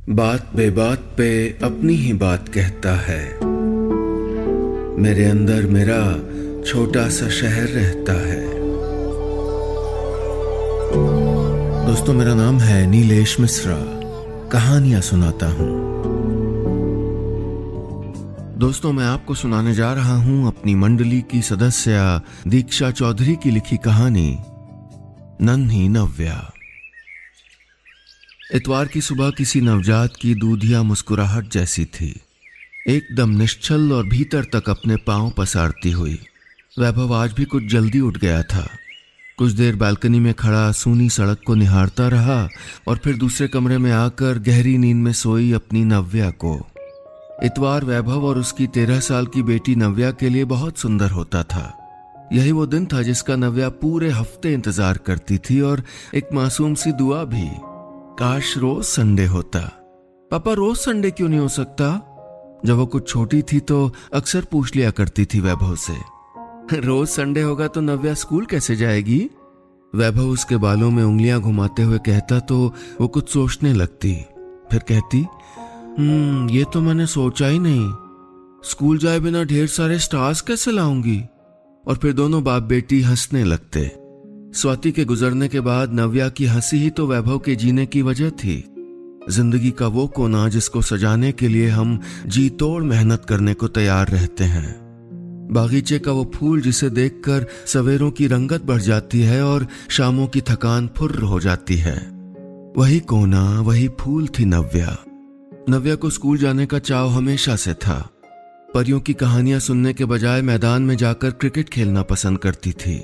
बात बेबात पे अपनी ही बात कहता है। मेरे अंदर मेरा छोटा सा शहर रहता है। दोस्तों, मेरा नाम है नीलेश मिश्रा। कहानियां सुनाता हूं। दोस्तों, मैं आपको सुनाने जा रहा हूं अपनी मंडली की सदस्य दीक्षा चौधरी की लिखी कहानी नन्ही नव्या। इतवार की सुबह किसी नवजात की दूधिया मुस्कुराहट जैसी थी, एकदम निश्चल और भीतर तक अपने पांव पसारती हुई। वैभव आज भी कुछ जल्दी उठ गया था। कुछ देर बालकनी में खड़ा सूनी सड़क को निहारता रहा और फिर दूसरे कमरे में आकर गहरी नींद में सोई अपनी नव्या को। इतवार वैभव और उसकी 13 साल की बेटी नव्या के लिए बहुत सुंदर होता था। यही वो दिन था जिसका नव्या पूरे हफ्ते इंतजार करती थी, और एक मासूम सी दुआ भी, काश रोज संडे होता। पापा, रोज संडे क्यों नहीं हो सकता? जब वो कुछ छोटी थी तो अक्सर पूछ लिया करती थी वैभव से, रोज संडे होगा तो नव्या स्कूल कैसे जाएगी? वैभव उसके बालों में उंगलियां घुमाते हुए कहता तो वो कुछ सोचने लगती, फिर कहती, ये तो मैंने सोचा ही नहीं। स्कूल जाए बिना ढेर सारे स्टार्स कैसे लाऊंगी? और फिर दोनों बाप बेटी हंसने लगते। स्वाति के गुजरने के बाद नव्या की हंसी ही तो वैभव के जीने की वजह थी। जिंदगी का वो कोना जिसको सजाने के लिए हम जी तोड़ मेहनत करने को तैयार रहते हैं। बागीचे का वो फूल जिसे देखकर सवेरों की रंगत बढ़ जाती है और शामों की थकान फुर्र हो जाती है। वही कोना, वही फूल थी नव्या। नव्या को स्कूल जाने का चाव हमेशा से था। परियों की कहानियां सुनने के बजाय मैदान में जाकर क्रिकेट खेलना पसंद करती थी।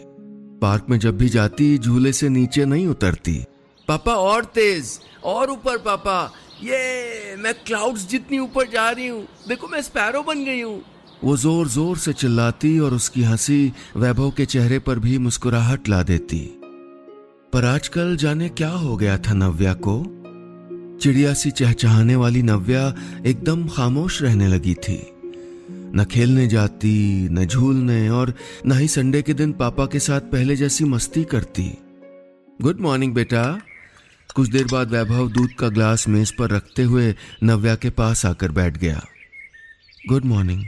पार्क में जब भी जाती झूले से नीचे नहीं उतरती। पापा, और तेज, और ऊपर पापा, ये मैं क्लाउड्स जितनी ऊपर जा रही हूँ, देखो मैं स्पैरो बन गई हूँ। वो जोर जोर से चिल्लाती और उसकी हंसी वैभव के चेहरे पर भी मुस्कुराहट ला देती। पर आजकल जाने क्या हो गया था नव्या को। चिड़िया सी चहचहाने वाली नव्या एकदम खामोश रहने लगी थी। न खेलने जाती, न झूलने, और न ही संडे के दिन पापा के साथ पहले जैसी मस्ती करती। गुड मॉर्निंग बेटा। कुछ देर बाद वैभव दूध का ग्लास मेज पर रखते हुए नव्या के पास आकर बैठ गया। गुड मॉर्निंग,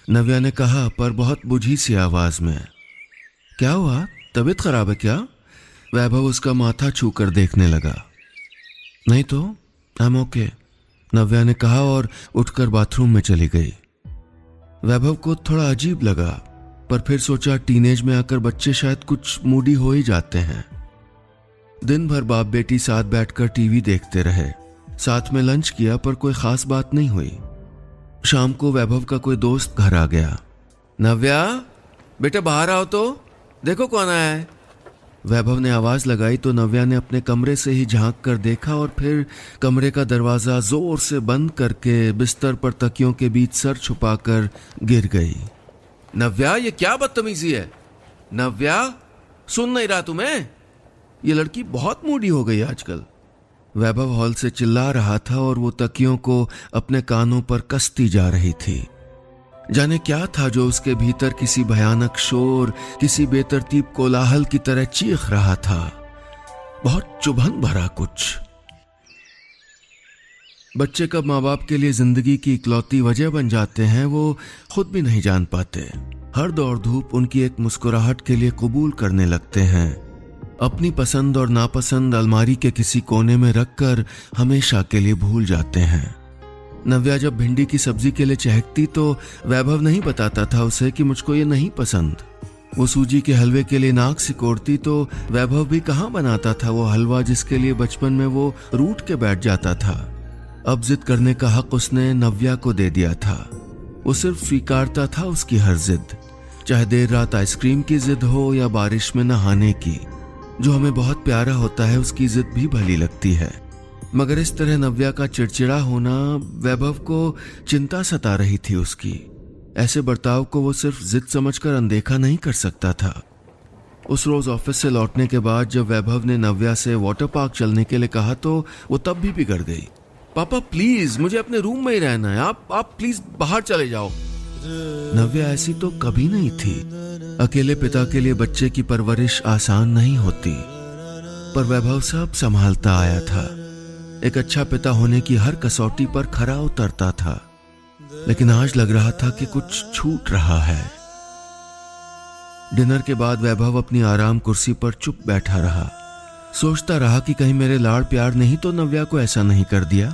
नव्या ने कहा, पर बहुत बुझी सी आवाज में। क्या हुआ, तबीयत खराब है क्या? वैभव उसका माथा छूकर देखने लगा। नहीं तो, आई एम ओके, नव्या ने कहा और उठकर बाथरूम में चली गई। वैभव को थोड़ा अजीब लगा, पर फिर सोचा टीनेज में आकर बच्चे शायद कुछ मूडी हो ही जाते हैं। दिन भर बाप बेटी साथ बैठकर टीवी देखते रहे। साथ में लंच किया, पर कोई खास बात नहीं हुई। शाम को वैभव का कोई दोस्त घर आ गया। नव्या, बेटा बाहर आओ तो, देखो कौन आया है। वैभव ने आवाज लगाई तो नव्या ने अपने कमरे से ही झांक कर देखा और फिर कमरे का दरवाजा जोर से बंद करके बिस्तर पर तकियों के बीच सर छुपाकर गिर गई। नव्या, ये क्या बदतमीजी है? नव्या, सुन नहीं रहा तुम्हें? ये लड़की बहुत मूडी हो गई आजकल। वैभव हॉल से चिल्ला रहा था और वो तकियों को अपने कानों पर कसती जा रही थी। जाने क्या था जो उसके भीतर किसी भयानक शोर, किसी बेतरतीब कोलाहल की तरह चीख रहा था। बहुत चुभन भरा कुछ। बच्चे कब माँ बाप के लिए जिंदगी की इकलौती वजह बन जाते हैं वो खुद भी नहीं जान पाते। हर दौड़ धूप उनकी एक मुस्कुराहट के लिए कबूल करने लगते हैं। अपनी पसंद और नापसंद अलमारी के किसी कोने में रखकर हमेशा के लिए भूल जाते हैं। नव्या जब भिंडी की सब्जी के लिए चहकती तो वैभव नहीं बताता था उसे कि मुझको ये नहीं पसंद। वो सूजी के हलवे के लिए नाक सिकोड़ती तो वैभव भी कहाँ बनाता था वो हलवा जिसके लिए बचपन में वो रूठ के बैठ जाता था। अब जिद करने का हक उसने नव्या को दे दिया था। वो सिर्फ स्वीकारता था उसकी हर जिद, चाहे देर रात आइसक्रीम की जिद हो या बारिश में नहाने की। जो हमें बहुत प्यारा होता है उसकी जिद भी भली लगती है। मगर इस तरह नव्या का चिड़चिड़ा होना वैभव को चिंता सता रही थी उसकी। ऐसे बर्ताव को वो सिर्फ जिद समझकर अनदेखा नहीं कर सकता था। उस रोज ऑफिस से लौटने के बाद जब वैभव ने नव्या से वाटर पार्क चलने के लिए कहा तो वो तब भी बिगड़ गई। पापा प्लीज, मुझे अपने रूम में ही रहना है, आप प्लीज बाहर चले जाओ। नव्या ऐसी तो कभी नहीं थी। अकेले पिता के लिए बच्चे की परवरिश आसान नहीं होती, पर वैभव सब संभालता आया था। एक अच्छा पिता होने की हर कसौटी पर खरा उतरता था, लेकिन आज लग रहा था कि कुछ छूट रहा है। डिनर के बाद वैभव अपनी आराम कुर्सी पर चुप बैठा रहा। सोचता रहा कि कहीं मेरे लाड़ प्यार ने ही तो नव्या को ऐसा नहीं कर दिया।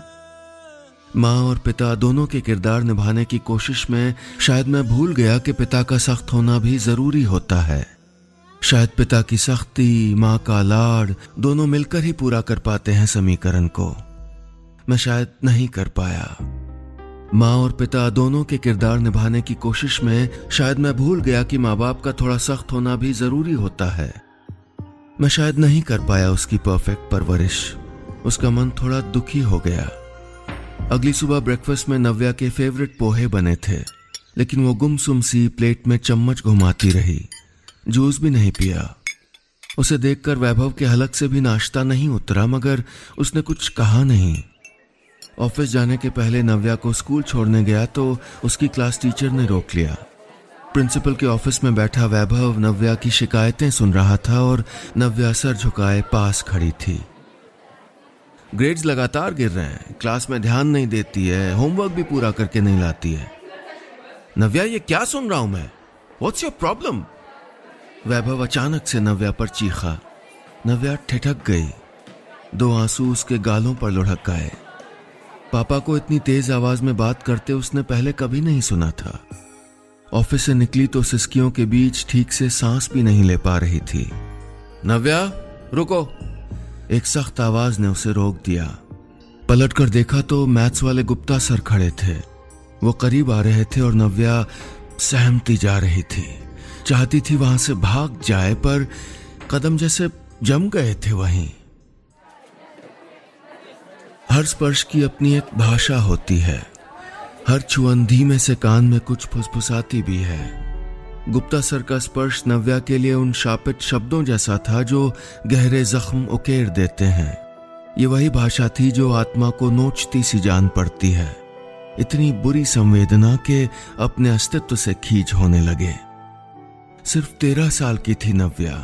माँ और पिता दोनों के किरदार निभाने की कोशिश में शायद मैं भूल गया कि पिता का सख्त होना भी जरूरी होता है। शायद पिता की सख्ती, माँ का लाड़ दोनों मिलकर ही पूरा कर पाते हैं समीकरण को। मैं शायद नहीं कर पाया। माँ और पिता दोनों के किरदार निभाने की कोशिश में शायद मैं भूल गया कि माँ बाप का थोड़ा सख्त होना भी जरूरी होता है। मैं शायद नहीं कर पाया उसकी परफेक्ट परवरिश। उसका मन थोड़ा दुखी हो गया। अगली सुबह ब्रेकफास्ट में नव्या के फेवरेट पोहे बने थे, लेकिन वो गुमसुम सी प्लेट में चम्मच घुमाती रही। जूस भी नहीं पिया। उसे देखकर वैभव के हलक से भी नाश्ता नहीं उतरा, मगर उसने कुछ कहा नहीं। ऑफिस जाने के पहले नव्या को स्कूल छोड़ने गया तो उसकी क्लास टीचर ने रोक लिया। प्रिंसिपल के ऑफिस में बैठा वैभव नव्या की शिकायतें सुन रहा था और नव्या सर झुकाए पास खड़ी थी। ग्रेड्स लगातार गिर रहे हैं, क्लास में ध्यान नहीं देती है, होमवर्क भी पूरा करके नहीं लाती है। नव्या, ये क्या सुन रहा हूं मैं? What's your problem? वैभव अचानक से नव्या पर चीखा। नव्या ठिठक गई। 2 आंसू उसके गालों पर लुढ़क आए। पापा को इतनी तेज आवाज में बात करते उसने पहले कभी नहीं सुना था। ऑफिस से निकली तो सिसकियों के बीच ठीक से सांस भी नहीं ले पा रही थी। नव्या, रुको! एक सख्त आवाज ने उसे रोक दिया। पलटकर देखा तो मैथ्स वाले गुप्ता सर खड़े थे। वो करीब आ रहे थे और नव्या सहमती जा रही थी। चाहती थी वहां से भाग जाए, पर कदम जैसे जम गए थे वहीं। हर स्पर्श की अपनी एक भाषा होती है। हर छुअन धीमे से कान में कुछ फुसफुसाती भी है। गुप्ता सर का स्पर्श नव्या के लिए उन शापित शब्दों जैसा था जो गहरे जख्म उकेर देते हैं। ये वही भाषा थी जो आत्मा को नोचती सी जान पड़ती है। इतनी बुरी संवेदना के अपने अस्तित्व से खींच होने लगे। सिर्फ 13 साल की थी नव्या।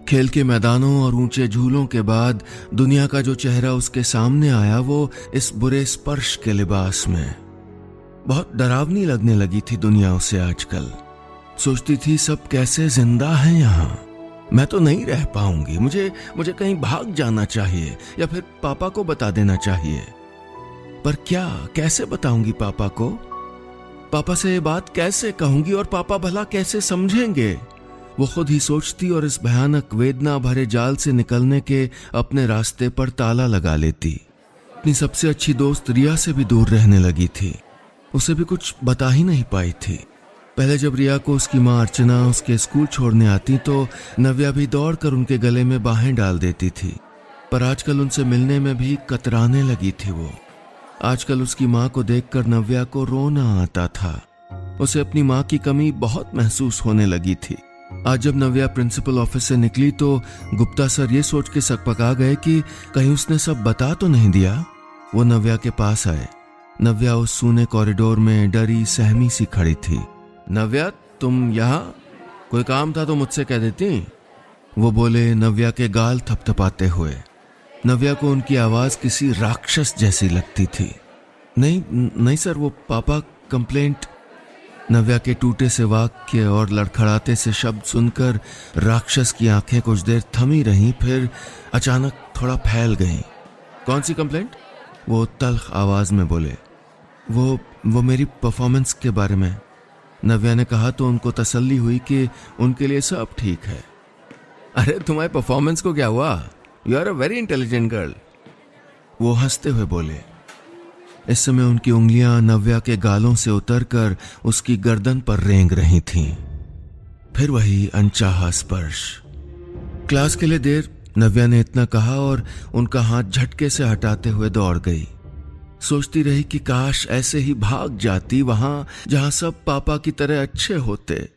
खेल के मैदानों और ऊंचे झूलों के बाद दुनिया का जो चेहरा उसके सामने आया वो इस बुरे स्पर्श के लिबास में। बहुत डरावनी लगने लगी थी दुनिया उसे आजकल। सोचती थी सब कैसे जिंदा हैं यहाँ। मैं तो नहीं रह पाऊंगी। मुझे कहीं भाग जाना चाहिए या फिर पापा को बता देना चाहिए। पर क्या, कैसे बताऊंगी पापा को? पापा से ये बात कैसे कहूंगी और पापा भला कैसे समझेंगे? वो खुद ही सोचती और इस भयानक वेदना भरे जाल से निकलने के अपने रास्ते पर ताला लगा लेती। अपनी सबसे अच्छी दोस्त रिया से भी दूर रहने लगी थी। उसे भी कुछ बता ही नहीं पाई थी। पहले जब रिया को उसकी माँ अर्चना उसके स्कूल छोड़ने आती तो नव्या भी दौड़कर उनके गले में बाहें डाल देती थी, पर आजकल उनसे मिलने में भी कतराने लगी थी वो। आजकल उसकी माँ को देखकर नव्या को रोना आता था। उसे अपनी माँ की कमी बहुत महसूस होने लगी थी। आज जब नव्या प्रिंसिपल ऑफिस से निकली तो गुप्ता सर ये सोच के सकपका गए कि कहीं उसने सब बता तो नहीं दिया। वो नव्या के पास आए। नव्या उस सूने कॉरिडोर में डरी सहमी सी खड़ी थी। नव्या, तुम यहाँ? कोई काम था तो मुझसे कह देती। वो बोले नव्या के गाल थपथपाते हुए। नव्या को उनकी आवाज किसी राक्षस जैसी लगती थी। नहीं सर, वो पापा कंप्लेंट। नव्या के टूटे से वाक्य और लड़खड़ाते से शब्द सुनकर राक्षस की आंखें कुछ देर थमी रहीं, फिर अचानक थोड़ा फैल गईं। कौन सी कंप्लेंट? वो तल्ख आवाज में बोले। वो मेरी परफॉर्मेंस के बारे में। नव्या ने कहा तो उनको तसल्ली हुई कि उनके लिए सब ठीक है। अरे तुम्हारे परफॉर्मेंस को क्या हुआ? You are a very intelligent girl. वो हंसते हुए बोले। इस समय उनकी उंगलियां नव्या के गालों से उतरकर उसकी गर्दन पर रेंग रही थीं। फिर वही अनचाहा स्पर्श। क्लास के लिए देर। नव्या ने इतना कहा और उनका हाथ झटके से हटाते हुए दौड़ गई। सोचती रही कि काश ऐसे ही भाग जाती वहां जहां सब पापा की तरह अच्छे होते।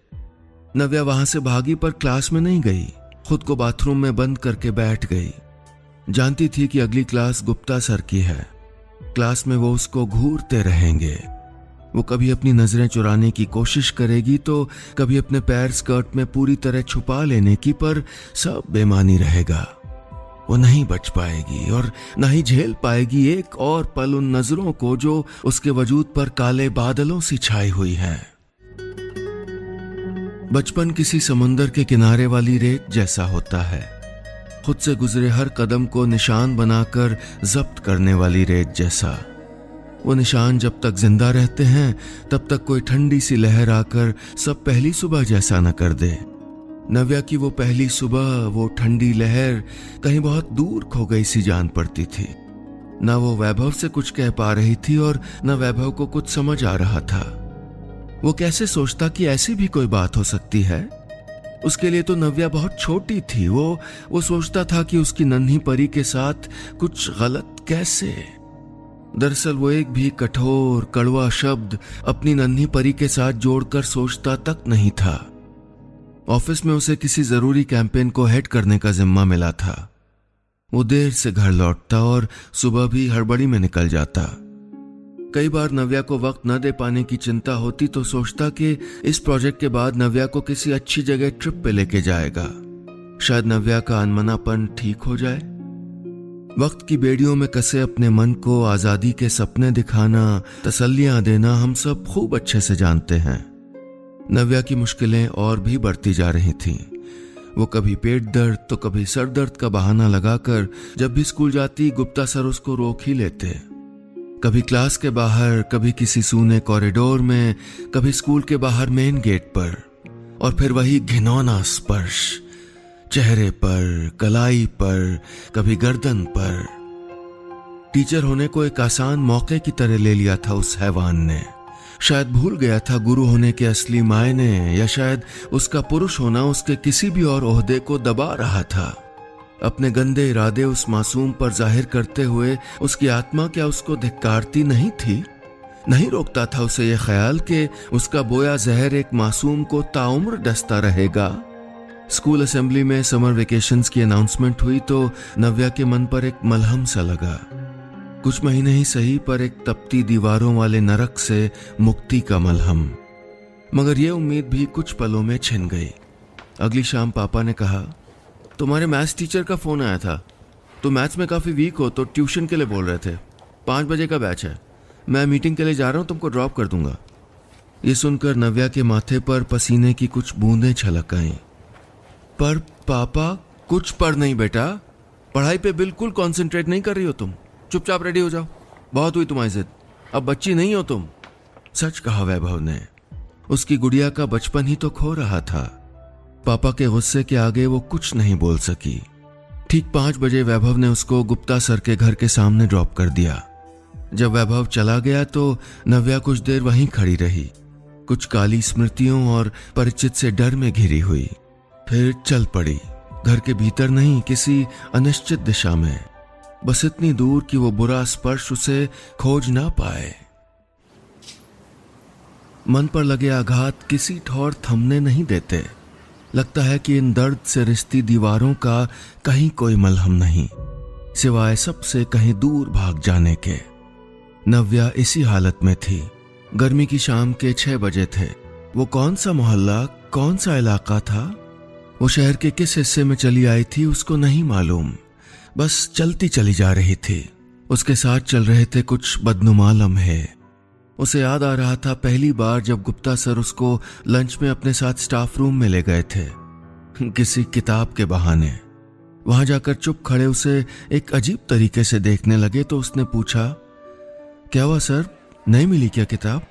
नव्या वहां से भागी पर क्लास में नहीं गई। खुद को बाथरूम में बंद करके बैठ गई। जानती थी कि अगली क्लास गुप्ता सर की है। क्लास में वो उसको घूरते रहेंगे। वो कभी अपनी नजरें चुराने की कोशिश करेगी तो कभी अपने पैर स्कर्ट में पूरी तरह छुपा लेने की, पर सब बेमानी रहेगा। वो नहीं बच पाएगी और न ही झेल पाएगी एक और पल उन नजरों को जो उसके वजूद पर काले बादलों सी छाई हुई है। बचपन किसी समुंदर के किनारे वाली रेत जैसा होता है, खुद से गुजरे हर कदम को निशान बनाकर जब्त करने वाली रेत जैसा। वो निशान जब तक जिंदा रहते हैं तब तक कोई ठंडी सी लहर आकर सब पहली सुबह जैसा न कर दे। नव्या की वो पहली सुबह, वो ठंडी लहर कहीं बहुत दूर खो गई सी जान पड़ती थी। न वो वैभव से कुछ कह पा रही थी और न वैभव को कुछ समझ आ रहा था। वो कैसे सोचता कि ऐसी भी कोई बात हो सकती है। उसके लिए तो नव्या बहुत छोटी थी। वो सोचता था कि उसकी नन्ही परी के साथ कुछ गलत कैसे। दरअसल वो एक भी कठोर कड़वा शब्द अपनी नन्ही परी के साथ जोड़कर सोचता तक नहीं था। ऑफिस में उसे किसी जरूरी कैंपेन को हेड करने का जिम्मा मिला था। वो देर से घर लौटता और सुबह भी हड़बड़ी में निकल जाता। कई बार नव्या को वक्त न दे पाने की चिंता होती तो सोचता कि इस प्रोजेक्ट के बाद नव्या को किसी अच्छी जगह ट्रिप पे लेके जाएगा, शायद नव्या का अनमनापन ठीक हो जाए। वक्त की बेड़ियों में कसे अपने मन को आजादी के सपने दिखाना, तसल्लियां देना हम सब खूब अच्छे से जानते हैं। नव्या की मुश्किलें और भी बढ़ती जा रही थीं। वो कभी पेट दर्द तो कभी सर दर्द का बहाना लगाकर जब भी स्कूल जाती गुप्ता सर उसको रोक ही लेते। कभी क्लास के बाहर, कभी किसी सूने कॉरिडोर में, कभी स्कूल के बाहर मेन गेट पर, और फिर वही घिनौना स्पर्श चेहरे पर, कलाई पर, कभी गर्दन पर। टीचर होने को एक आसान मौके की तरह ले लिया था उस हैवान ने। शायद भूल गया था गुरु होने के असली मायने, या शायद उसका पुरुष होना उसके किसी भी और ओहदे को दबा रहा था। अपने गंदे इरादे उस मासूम पर जाहिर करते हुए उसकी आत्मा क्या उसको धिक्कारती नहीं थी? नहीं रोकता था उसे यह ख्याल कि उसका बोया जहर एक मासूम को ताउम्र डसता रहेगा। स्कूल असेंबली में समर वेकेशंस की अनाउंसमेंट हुई तो नव्या के मन पर एक मलहम सा लगा। कुछ महीने ही सही, पर एक तपती दीवारों वाले नरक से मुक्ति का मलहम। मगर यह उम्मीद भी कुछ पलों में छिन गई। अगली शाम पापा ने कहा, तुम्हारे मैथ्स टीचर का फोन आया था, तो मैथ्स में काफी वीक हो तो ट्यूशन के लिए बोल रहे थे। 5 बजे का बैच है, मैं मीटिंग के लिए जा रहा हूं, तुमको ड्रॉप कर दूंगा। ये सुनकर नव्या के माथे पर पसीने की कुछ बूंदें छलक आईं। पर पापा, कुछ पर नहीं बेटा, पढ़ाई पे बिल्कुल कंसंट्रेट नहीं कर रही हो तुम। चुपचाप रेडी हो जाओ, बहुत हुई तुम्हारी जिद, अब बच्ची नहीं हो तुम। सच कहा वैभव ने। उसकी गुड़िया का बचपन ही तो खो रहा था। पापा के गुस्से के आगे वो कुछ नहीं बोल सकी। ठीक 5 बजे वैभव ने उसको गुप्ता सर के घर के सामने ड्रॉप कर दिया। जब वैभव चला गया तो नव्या कुछ देर वहीं खड़ी रही, कुछ काली स्मृतियों और परिचित से डर में घिरी हुई। फिर चल पड़ी, घर के भीतर नहीं, किसी अनिश्चित दिशा में, बस इतनी दूर कि वो बुरा स्पर्श उसे खोज ना पाए। मन पर लगे आघात किसी ठौर थमने नहीं देते। लगता है कि इन दर्द से रिश्ती दीवारों का कहीं कोई मलहम नहीं, सिवाय सबसे कहीं दूर भाग जाने के। नव्या इसी हालत में थी। गर्मी की शाम के 6 बजे थे। वो कौन सा मोहल्ला, कौन सा इलाका था, वो शहर के किस हिस्से में चली आई थी उसको नहीं मालूम। बस चलती चली जा रही थी। उसके साथ चल रहे थे कुछ बदनुमा लम्हे। उसे याद आ रहा था पहली बार जब गुप्ता सर उसको लंच में अपने साथ स्टाफ रूम में ले गए थे, किसी किताब के बहाने। वहां जाकर चुप खड़े उसे एक अजीब तरीके से देखने लगे तो उसने पूछा, क्या हुआ सर, नहीं मिली क्या किताब?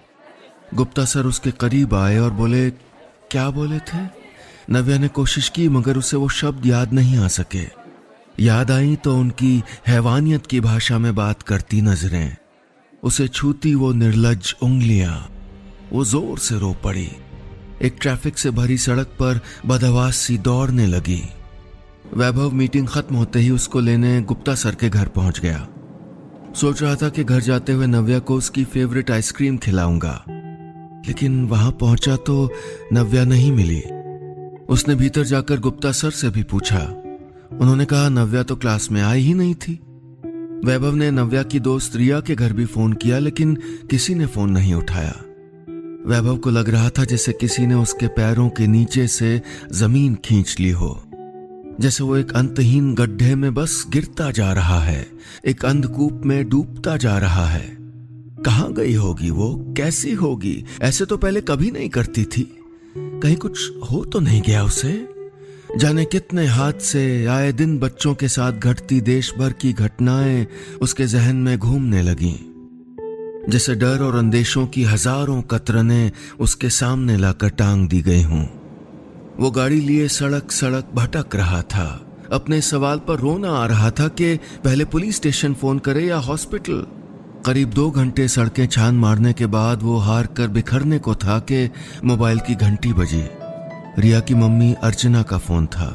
गुप्ता सर उसके करीब आए और बोले, क्या बोले थे? नव्या ने कोशिश की मगर उसे वो शब्द याद नहीं आ सके। याद आई तो उनकी हैवानियत की भाषा में बात करती नजरें, उसे छूती वो निर्लज्ज उंगलियां। वो जोर से रो पड़ी। एक ट्रैफिक से भरी सड़क पर बदहवास सी दौड़ने लगी। वैभव मीटिंग खत्म होते ही उसको लेने गुप्ता सर के घर पहुंच गया। सोच रहा था कि घर जाते हुए नव्या को उसकी फेवरेट आइसक्रीम खिलाऊंगा, लेकिन वहां पहुंचा तो नव्या नहीं मिली। उसने भीतर जाकर गुप्ता सर से भी पूछा। उन्होंने कहा नव्या तो क्लास में आई ही नहीं थी। वैभव ने नव्या की दोस्त रिया के घर भी फोन किया, लेकिन किसी ने फोन नहीं उठाया। वैभव को लग रहा था जैसे किसी ने उसके पैरों के नीचे से जमीन खींच ली हो। जैसे वो एक अंतहीन गड्ढे में बस गिरता जा रहा है, एक अंधकूप में डूबता जा रहा है। कहाँ गई होगी वो, कैसी होगी? ऐसे तो पहले कभी नहीं करती थी। कहीं कुछ हो तो नहीं गया उसे? जाने कितने हादसे आए दिन बच्चों के साथ घटती देश भर की घटनाएं उसके जहन में घूमने लगीं। जैसे डर और अंदेशों की हजारों कतरने उसके सामने लाकर टांग दी गई हों। वो गाड़ी लिए सड़क सड़क भटक रहा था। अपने सवाल पर रोना आ रहा था कि पहले पुलिस स्टेशन फोन करे या हॉस्पिटल। करीब 2 घंटे सड़कें छान मारने के बाद वो हार कर बिखरने को था कि मोबाइल की घंटी बजी। रिया की मम्मी अर्चना का फोन था।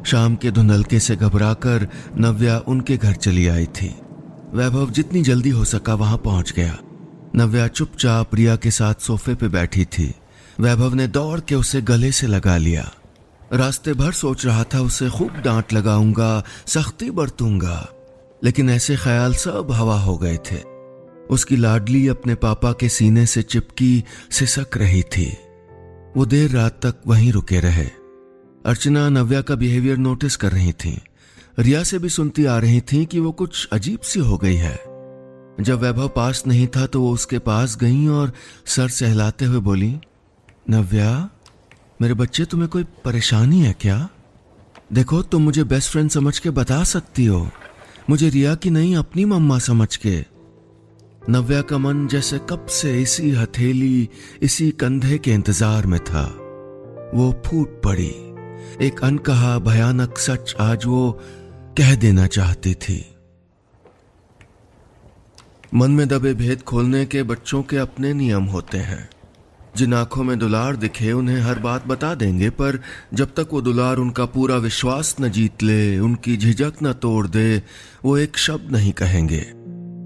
शाम के धुंधलके से घबराकर नव्या उनके घर चली आई थी। वैभव जितनी जल्दी हो सका वहां पहुंच गया। नव्या चुपचाप रिया के साथ सोफे पे बैठी थी। वैभव ने दौड़ के उसे गले से लगा लिया। रास्ते भर सोच रहा था उसे खूब डांट लगाऊंगा, सख्ती बरतूंगा, लेकिन ऐसे ख्याल सब हवा हो गए थे। उसकी लाडली अपने पापा के सीने से चिपकी सिसक रही थी। वो देर रात तक वहीं रुके रहे। अर्चना नव्या का बिहेवियर नोटिस कर रही थी। रिया से भी सुनती आ रही थी कि वो कुछ अजीब सी हो गई है। जब वैभव पास नहीं था तो वो उसके पास गईं और सर सहलाते हुए बोली, नव्या, मेरे बच्चे, तुम्हें कोई परेशानी है क्या? देखो, तुम मुझे बेस्ट फ्रेंड समझ के बता सकती हो, मुझे रिया की नहीं अपनी मम्मा समझ के। नव्या का मन जैसे कब से इसी हथेली, इसी कंधे के इंतजार में था। वो फूट पड़ी। एक अनकहा भयानक सच आज वो कह देना चाहती थी। मन में दबे भेद खोलने के बच्चों के अपने नियम होते हैं। जिन आंखों में दुलार दिखे उन्हें हर बात बता देंगे, पर जब तक वो दुलार उनका पूरा विश्वास न जीत ले, उनकी झिझक न तोड़ दे, वो एक शब्द नहीं कहेंगे।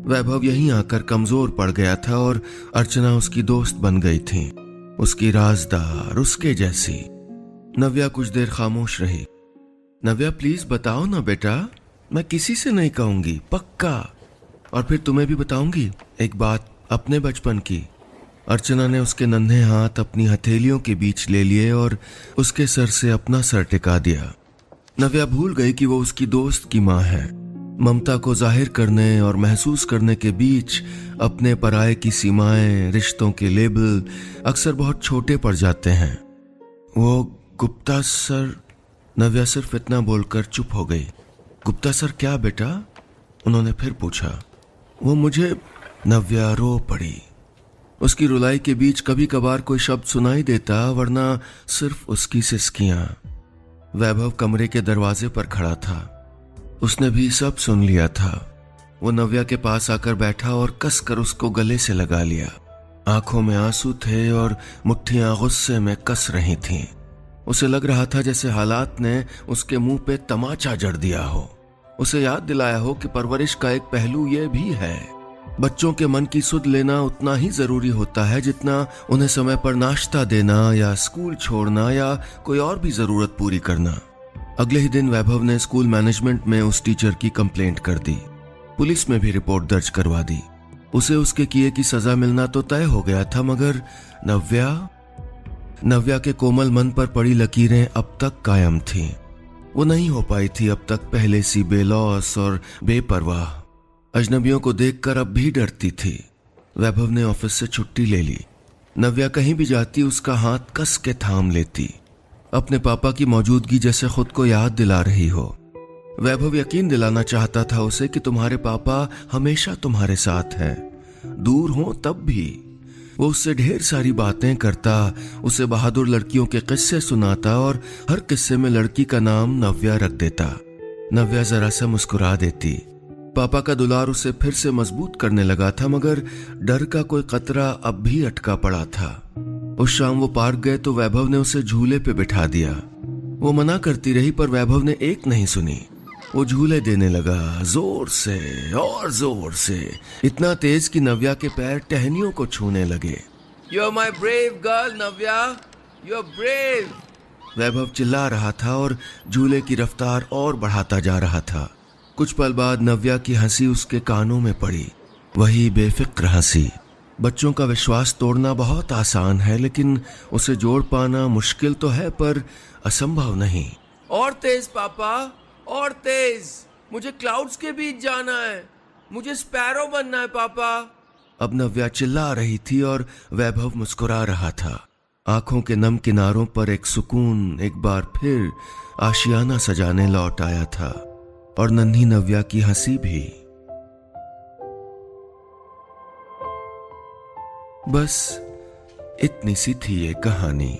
वैभव यहीं आकर कमजोर पड़ गया था और अर्चना उसकी दोस्त बन गई थी, उसकी राजदार, उसके जैसी। नव्या कुछ देर खामोश रही। नव्या, प्लीज बताओ ना बेटा, मैं किसी से नहीं कहूंगी, पक्का। और फिर तुम्हें भी बताऊंगी एक बात अपने बचपन की। अर्चना ने उसके नन्हे हाथ अपनी हथेलियों के बीच ले लिए और उसके सर से अपना सर टिका दिया। नव्या भूल गई कि वो उसकी दोस्त की माँ है। ममता को जाहिर करने और महसूस करने के बीच अपने पराये की सीमाएं, रिश्तों के लेबल अक्सर बहुत छोटे पड़ जाते हैं। वो गुप्ता सर, नव्या सिर्फ इतना बोलकर चुप हो गई। गुप्ता सर क्या बेटा? उन्होंने फिर पूछा। वो मुझे, नव्या रो पड़ी। उसकी रुलाई के बीच कभी कभार कोई शब्द सुनाई देता, वरना सिर्फ उसकी सिसकियां। वैभव कमरे के दरवाजे पर खड़ा था। उसने भी सब सुन लिया था। वो नव्या के पास आकर बैठा और कसकर उसको गले से लगा लिया। आंखों में आंसू थे और मुट्ठियां गुस्से में कस रही थीं। उसे लग रहा था जैसे हालात ने उसके मुंह पे तमाचा जड़ दिया हो, उसे याद दिलाया हो कि परवरिश का एक पहलू ये भी है। बच्चों के मन की सुध लेना उतना ही जरूरी होता है जितना उन्हें समय पर नाश्ता देना या स्कूल छोड़ना या कोई और भी जरूरत पूरी करना। अगले ही दिन वैभव ने स्कूल मैनेजमेंट में उस टीचर की कंप्लेंट कर दी। पुलिस में भी रिपोर्ट दर्ज करवा दी। उसे उसके किए की सजा मिलना तो तय हो गया था, मगर नव्या के कोमल मन पर पड़ी लकीरें अब तक कायम थीं। वो नहीं हो पाई थी अब तक पहले सी बेलौस और बेपरवाह। अजनबियों को देखकर अब भी डरती थी। वैभव ने ऑफिस से छुट्टी ले ली। नव्या कहीं भी जाती उसका हाथ कस के थाम लेती, अपने पापा की मौजूदगी जैसे खुद को याद दिला रही हो। वैभव यकीन दिलाना चाहता था उसे कि तुम्हारे पापा हमेशा तुम्हारे साथ हैं, दूर हो तब भी। वो उससे ढेर सारी बातें करता, उसे बहादुर लड़कियों के किस्से सुनाता और हर किस्से में लड़की का नाम नव्या रख देता। नव्या जरा सा मुस्कुरा देती। पापा का दुलार उसे फिर से मजबूत करने लगा था, मगर डर का कोई कतरा अब भी अटका पड़ा था। उस शाम वो पार्क गए तो वैभव ने उसे झूले पे बिठा दिया। वो मना करती रही पर वैभव ने एक नहीं सुनी। वो झूले देने लगा, जोर से और जोर से, इतना तेज कि नव्या के पैर टहनियों को छूने लगे। You are my brave girl Navya, you are brave. Vaibhav चिल्ला रहा था और झूले की रफ्तार और बढ़ाता जा रहा था। कुछ पल बाद नव्या की हंसी उसके कानों में पड़ी, वही बेफिक्र हंसी। बच्चों का विश्वास तोड़ना बहुत आसान है, लेकिन उसे जोड़ पाना मुश्किल तो है पर असंभव नहीं। और तेज पापा, और तेज। मुझे क्लाउड्स के बीच जाना है। मुझे स्पैरो बनना है पापा। अब नव्या चिल्ला रही थी और वैभव मुस्कुरा रहा था। आंखों के नम किनारों पर एक सुकून एक बार फिर आशियाना सजाने लौट आया था, और नन्ही नव्या की हंसी भी। बस इतनी सी थी ये कहानी।